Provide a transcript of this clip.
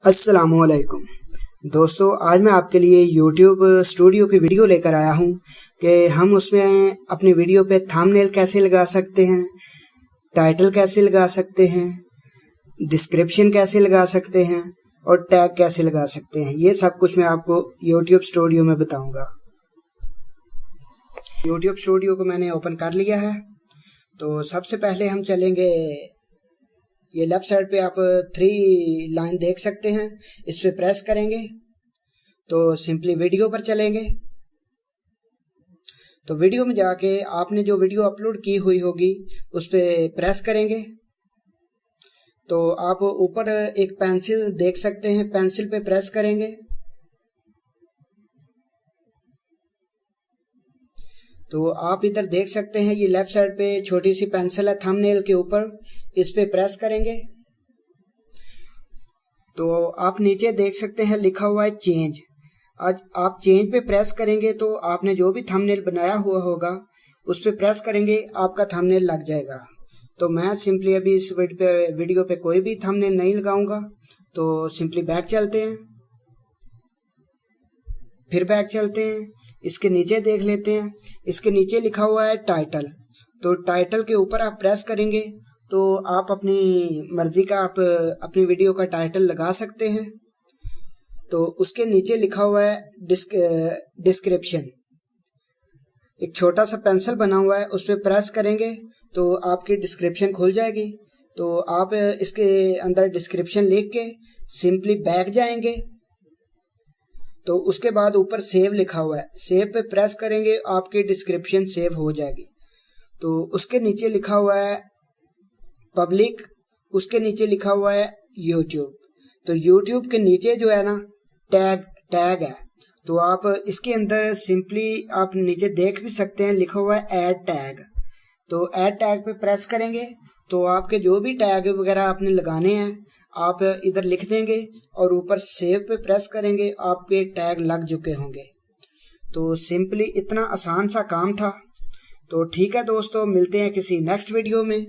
अस्सलामुअलैकुम दोस्तों, आज मैं आपके लिए YouTube स्टूडियो की वीडियो लेकर आया हूँ कि हम उसमें अपनी वीडियो पे थंबनेल कैसे लगा सकते हैं, टाइटल कैसे लगा सकते हैं, डिस्क्रिप्शन कैसे लगा सकते हैं और टैग कैसे लगा सकते हैं। ये सब कुछ मैं आपको YouTube स्टूडियो में बताऊंगा। YouTube स्टूडियो को मैंने ओपन कर लिया है। तो सबसे पहले हम चलेंगे, ये लेफ्ट साइड पे आप 3 लाइन देख सकते हैं, इस पे प्रेस करेंगे तो सिंपली वीडियो पर चलेंगे। तो वीडियो में जाके आपने जो वीडियो अपलोड की हुई होगी उस पे प्रेस करेंगे तो आप ऊपर एक पेंसिल देख सकते हैं, पेंसिल पे प्रेस करेंगे तो आप इधर देख सकते हैं, ये लेफ्ट साइड पे छोटी सी पेंसिल है थंबनेल के ऊपर, इस पे प्रेस करेंगे तो आप नीचे देख सकते हैं लिखा हुआ है चेंज। आज आप चेंज पे प्रेस करेंगे तो आपने जो भी थंबनेल बनाया हुआ होगा उस पे प्रेस करेंगे, आपका थंबनेल लग जाएगा। तो मैं सिंपली अभी इस वीडियो पे कोई भी थंबनेल नहीं लगाऊंगा। तो सिंपली बैक चलते हैं, फिर बैक चलते हैं, इसके नीचे देख लेते हैं, इसके नीचे लिखा हुआ है टाइटल। तो टाइटल के ऊपर आप प्रेस करेंगे तो आप अपनी मर्जी का आप अपनी वीडियो का टाइटल लगा सकते हैं। तो उसके नीचे लिखा हुआ है डिस्क्रिप्शन, एक छोटा सा पेंसिल बना हुआ है, उस पर प्रेस करेंगे तो आपकी डिस्क्रिप्शन खुल जाएगी। तो आप इसके अंदर डिस्क्रिप्शन लिख के सिंपली बैक जाएंगे तो उसके बाद ऊपर सेव लिखा हुआ है, सेव पे प्रेस करेंगे, आपकी डिस्क्रिप्शन सेव हो जाएगी। तो उसके नीचे लिखा हुआ है पब्लिक, उसके नीचे लिखा हुआ है यूट्यूब। तो यूट्यूब के नीचे जो है ना टैग है, तो आप इसके अंदर सिंपली आप नीचे देख भी सकते हैं लिखा हुआ है ऐड टैग। तो ऐड टैग पे प्रेस करेंगे तो आपके जो भी टैग वगैरह आपने लगाने हैं आप इधर लिख देंगे और ऊपर सेव पे प्रेस करेंगे, आपके टैग लग चुके होंगे। तो सिंपली इतना आसान सा काम था। तो ठीक है दोस्तों, मिलते हैं किसी नेक्स्ट वीडियो में।